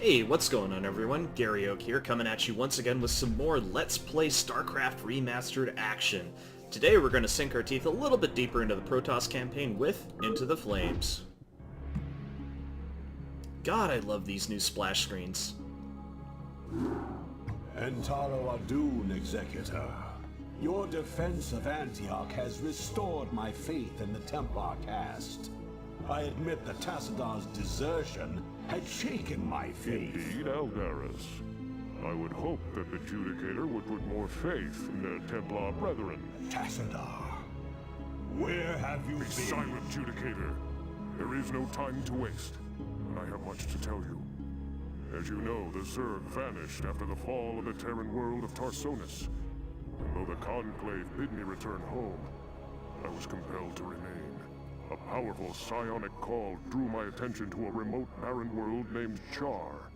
Hey, what's going on everyone? Gary Oak here, coming at you once again with some more Let's Play StarCraft Remastered action. Today we're going to sink our teeth a little bit deeper into the Protoss campaign with Into the Flames. God, I love these new splash screens. Entaro Adun, Executor. Your defense of Antioch has restored my faith in the Templar caste. I admit that Tassadar's desertion had shaken my faith. Indeed, Aldaris. I would hope that the Judicator would put more faith in their Templar brethren. Tassadar, where have you Be been? silent, Judicator. There is no time to waste, and I have much to tell you. As you know, the Zerg vanished after the fall of the Terran world of Tarsonis. And though the Conclave bid me return home, I was compelled to remain. A powerful psionic call drew my attention to a remote barren world named Char.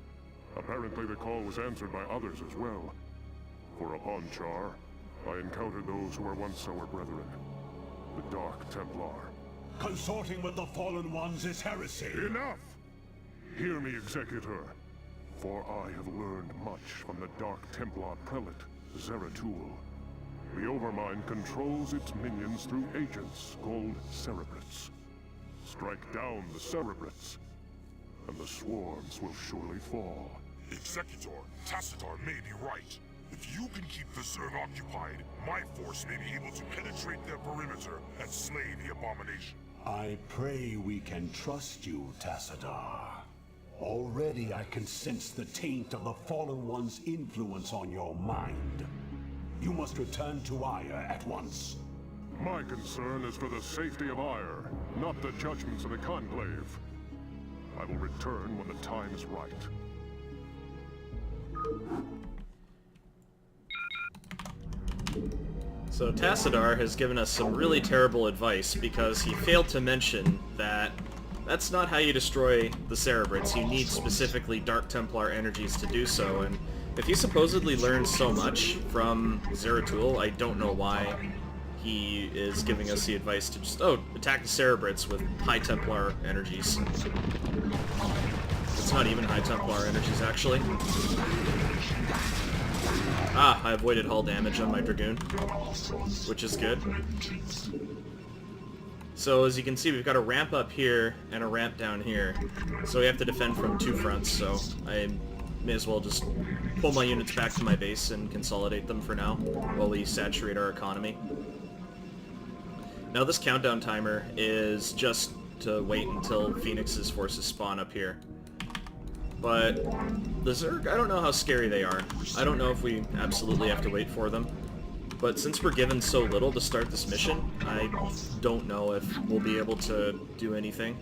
Apparently the call was answered by others as well. For upon Char, I encountered those who were once our brethren, the Dark Templar. Consorting with the Fallen Ones is heresy. Enough! Hear me, Executor, for I have learned much from the Dark Templar prelate, Zeratul. The Overmind controls its minions through agents called Cerebrates. Strike down the Cerebrates, and the swarms will surely fall. Executor, Tassadar may be right. If you can keep the Zerg occupied, my force may be able to penetrate their perimeter and slay the abomination. I pray we can trust you, Tassadar. Already I can sense the taint of the Fallen One's influence on your mind. You must return to Ire at once. My concern is for the safety of Ire, not the judgments of the Conclave. I will return when the time is right. So Tassadar has given us some really terrible advice because he failed to mention that that's not how you destroy the Cerebrates. You need specifically Dark Templar energies to do so, and if he supposedly learned so much from Zeratul, I don't know why he is giving us the advice to just, attack the Cerebrates with high Templar energies. It's not even high Templar energies, actually. Ah, I avoided hull damage on my Dragoon, which is good. So as you can see, we've got a ramp up here and a ramp down here. So we have to defend from two fronts, so I may as well just pull my units back to my base and consolidate them for now, while we saturate our economy. Now this countdown timer is just to wait until Phoenix's forces spawn up here. But the Zerg, I don't know how scary they are. I don't know if we absolutely have to wait for them. But since we're given so little to start this mission, I don't know if we'll be able to do anything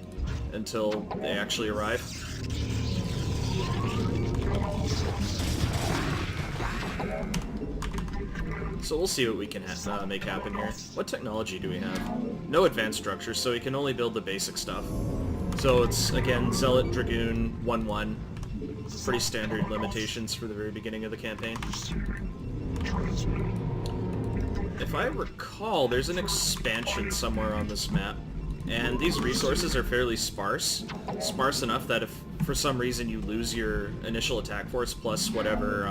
until they actually arrive. So we'll see what we can make happen here. What technology do we have? No advanced structure, so we can only build the basic stuff. So it's, again, Zealot, Dragoon, 1-1. Pretty standard limitations for the very beginning of the campaign. If I recall, there's an expansion somewhere on this map, and these resources are fairly sparse. Sparse enough that if for some reason you lose your initial attack force plus whatever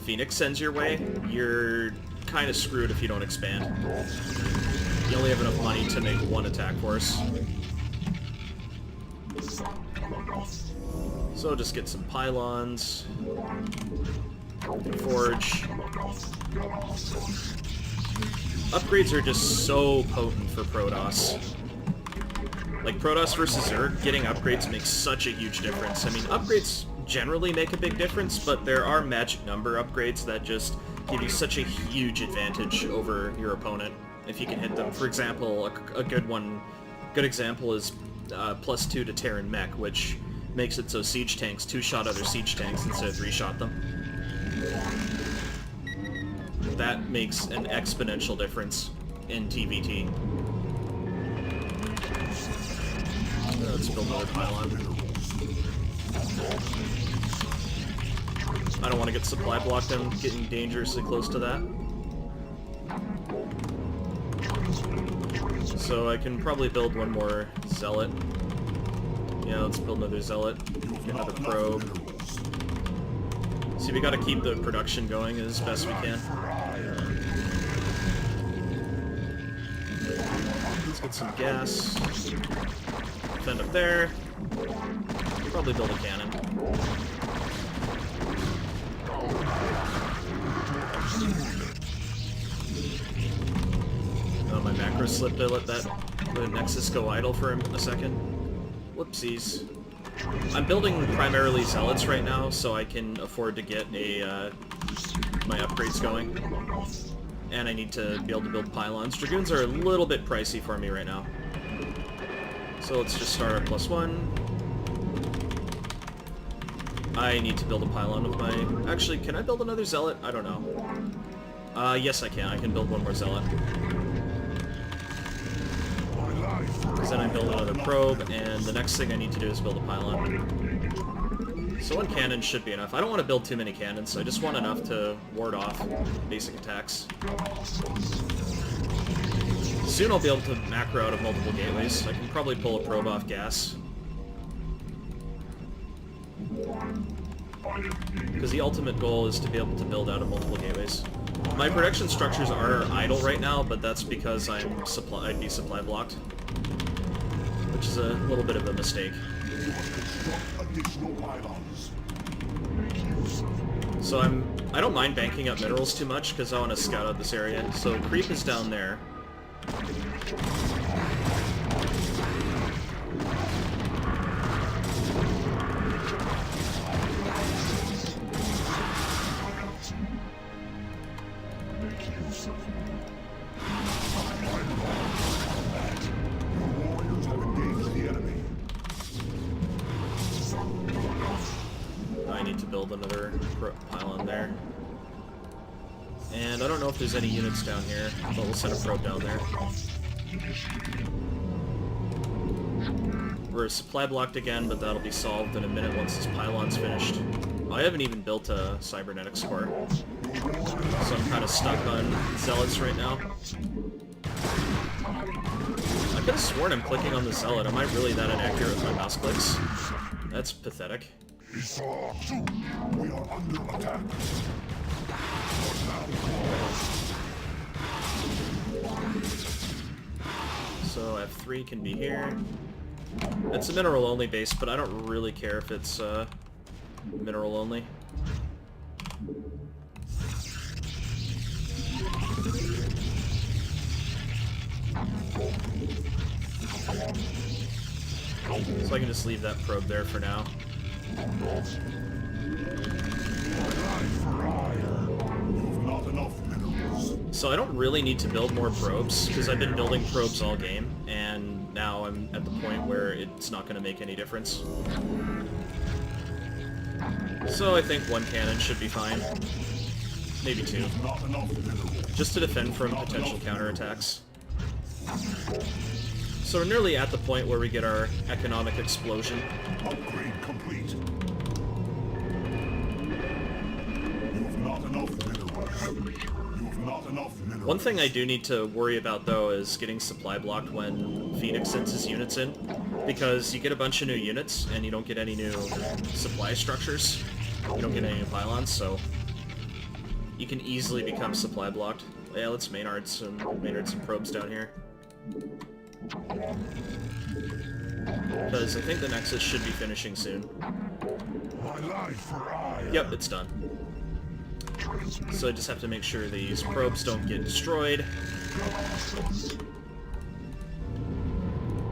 Phoenix sends your way, you're kind of screwed if you don't expand. You only have enough money to make one attack force. So just get some pylons, forge. Upgrades are just so potent for Protoss. Like, Protoss versus Zerg, getting upgrades makes such a huge difference. I mean, upgrades generally make a big difference, but there are magic number upgrades that just give you such a huge advantage over your opponent if you can hit them. For example, a good example is +2 to Terran Mech, which makes it so siege tanks two-shot other siege tanks instead of three-shot them. That makes an exponential difference in TVT. Let's build another pylon. I don't want to get supply blocked. I'm getting dangerously close to that. So I can probably build one more Zealot Yeah, let's build another zealot. Get another probe. See, we gotta keep the production going as best we can. Let's get some gas. Defend up there. Probably build a cannon. Oh, my macro slipped. I let the Nexus go idle for a second. Whoopsies. I'm building primarily zealots right now, so I can afford to get my upgrades going. And I need to be able to build pylons. Dragoons are a little bit pricey for me right now. So let's just start our +1. I need to build a pylon with my... Actually, can I build another zealot? I don't know. Yes I can. I can build one more zealot. Because then I build another probe, and the next thing I need to do is build a pylon. So one cannon should be enough. I don't want to build too many cannons, so I just want enough to ward off basic attacks. Soon I'll be able to macro out of multiple gateways. I can probably pull a probe off gas. Because the ultimate goal is to be able to build out of multiple gateways. My production structures are idle right now, but that's because I'd be supply blocked. Which is a little bit of a mistake. So I don't mind banking up minerals too much because I want to scout out this area. So creep is down there. I need to build another pylon there. And I don't know if there's any units down here, but we'll send a probe down there. We're supply blocked again, but that'll be solved in a minute once this pylon's finished. I haven't even built a cybernetics core, so I'm kind of stuck on zealots right now. I could have sworn I'm clicking on the zealot. Am I really that inaccurate with my mouse clicks? That's pathetic. We are under attack. So F3 can be here. It's a mineral only base, but I don't really care if it's mineral only. So I can just leave that probe there for now. So I don't really need to build more probes, because I've been building probes all game, and now I'm at the point where it's not going to make any difference. So I think one cannon should be fine. Maybe two. Just to defend from potential counterattacks. So we're nearly at the point where we get our economic explosion. Upgrade complete. You have not enough minerals. You have not enough minerals. One thing I do need to worry about, though, is getting supply blocked when Phoenix sends his units in. Because you get a bunch of new units, and you don't get any new supply structures. You don't get any new pylons, so you can easily become supply blocked. Yeah, let's Maynard some probes down here. Because I think the Nexus should be finishing soon. Yep, it's done. So I just have to make sure these probes don't get destroyed.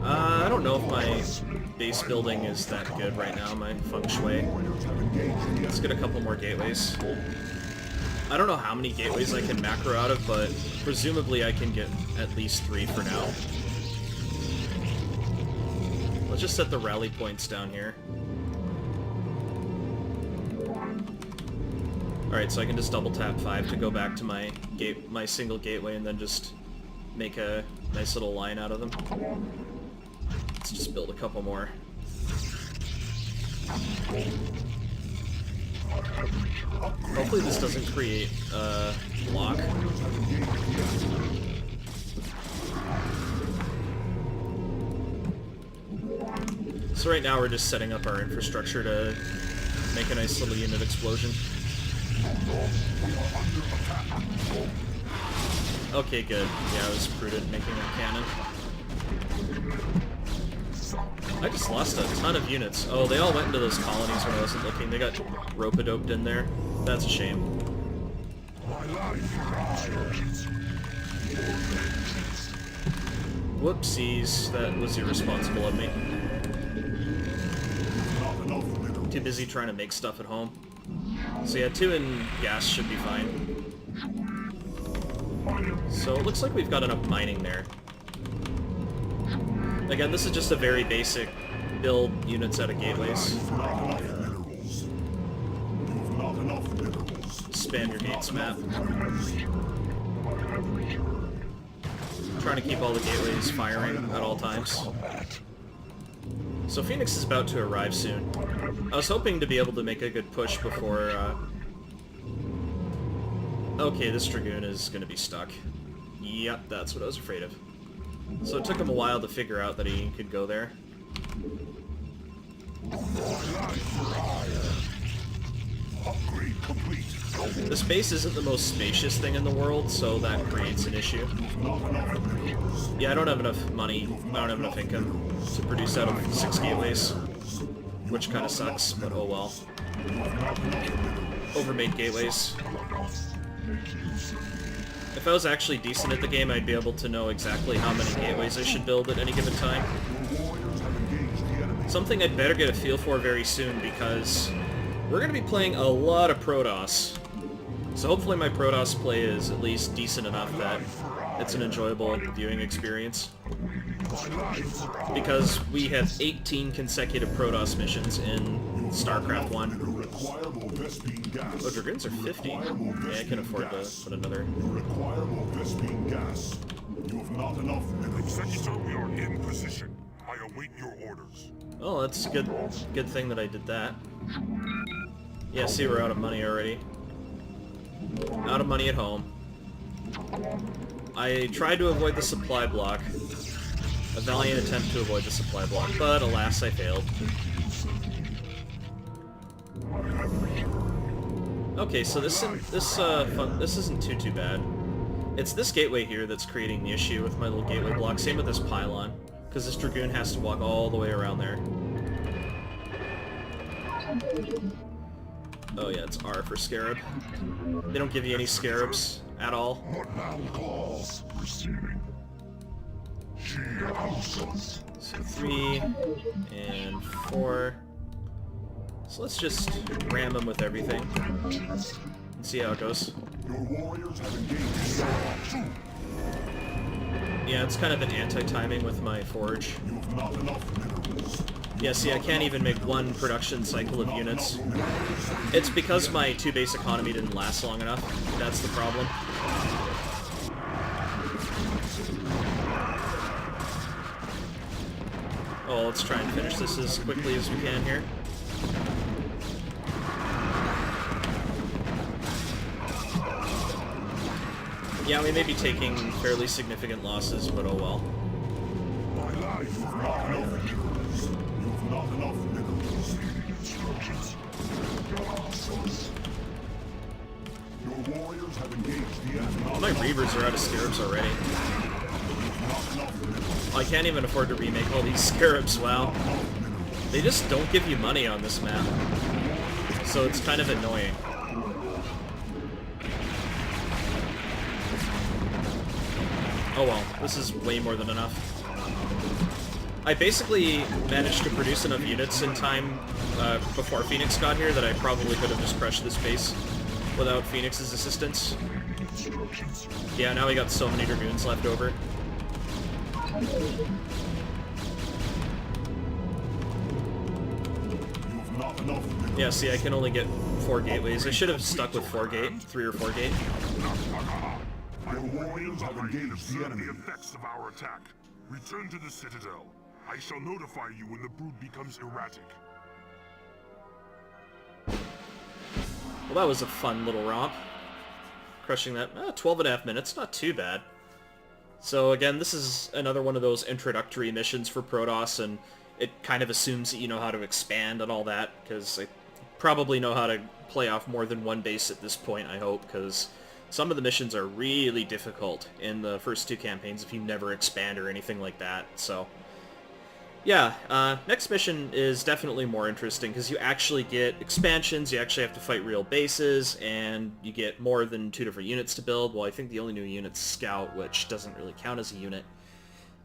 I don't know if my base building is that good right now, my feng shui. Let's get a couple more gateways. I don't know how many gateways I can macro out of, but presumably I can get at least 3 for now. Let's just set the rally points down here. Alright, so I can just double tap 5 to go back to my single gateway and then just make a nice little line out of them. Let's just build a couple more. Hopefully this doesn't create a block. So right now we're just setting up our infrastructure to make a nice little unit explosion. Okay, good. Yeah, I was prudent making a cannon. I just lost a ton of units. Oh, they all went into those colonies when I wasn't looking. They got rope-a-doped in there. That's a shame. Whoopsies, that was irresponsible of me. Too busy trying to make stuff at home. So yeah, 2 in gas should be fine. So it looks like we've got enough mining there. Again, this is just a very basic build units out of gateways. Spam your gates map. Trying to keep all the gateways firing at all times. So Phoenix is about to arrive soon. I was hoping to be able to make a good push before... Okay, this Dragoon is going to be stuck. Yep, that's what I was afraid of. So it took him a while to figure out that he could go there. This base isn't the most spacious thing in the world, so that creates an issue. Yeah, I don't have enough money, I don't have enough income to produce out of 6 gateways, which kind of sucks, but oh well. Overmade gateways. If I was actually decent at the game, I'd be able to know exactly how many gateways I should build at any given time. Something I'd better get a feel for very soon, because we're going to be playing a lot of Protoss. So hopefully my Protoss play is at least decent enough that it's an enjoyable viewing experience. Because we have 18 consecutive Protoss missions in StarCraft 1. Oh, Dragoons are 50. Yeah, I can afford to put another. Executor, we are in position. I await your orders. Oh, that's a good thing that I did that. Yeah, see, we're out of money already. Out of money at home. I tried to avoid the supply block. A valiant attempt to avoid the supply block, but alas, I failed. Okay, so this isn't too bad. It's this gateway here that's creating the issue with my little gateway block. Same with this pylon, because this Dragoon has to walk all the way around there. Oh yeah, it's R for Scarab. They don't give you any Scarabs at all. So 3 and 4. So let's just ram them with everything and see how it goes. Yeah, it's kind of an anti-timing with my forge. Yeah, see, I can't even make one production cycle of units. It's because my 2-base economy didn't last long enough. That's the problem. Oh, let's try and finish this as quickly as we can here. Yeah, we may be taking fairly significant losses, but oh well. My Reavers are out of Scarabs already. I can't even afford to remake all these Scarabs, wow. They just don't give you money on this map. So it's kind of annoying. Oh well, this is way more than enough. I basically managed to produce enough units in time before Phoenix got here that I probably could have just crushed this base without Phoenix's assistance. Yeah, now we got so many Dragoons left over. Yeah, see, I can only get 4 gateways. I should have stuck with 3 or 4 gate. Your warriors have engaged the enemy. The effects of our attack. Return to the Citadel. I shall notify you when the brood becomes erratic. Well, that was a fun little romp. Crushing that 12.5 minutes, not too bad. So again, this is another one of those introductory missions for Protoss, and it kind of assumes that you know how to expand and all that, because I probably know how to play off more than one base at this point, I hope, because some of the missions are really difficult in the first 2 campaigns if you never expand or anything like that, so... Yeah, next mission is definitely more interesting, because you actually get expansions, you actually have to fight real bases, and you get more than 2 different units to build. Well, I think the only new unit's Scout, which doesn't really count as a unit.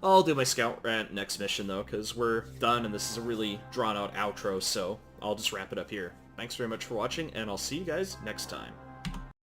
I'll do my Scout rant next mission, though, because we're done, and this is a really drawn-out outro, so I'll just wrap it up here. Thanks very much for watching, and I'll see you guys next time.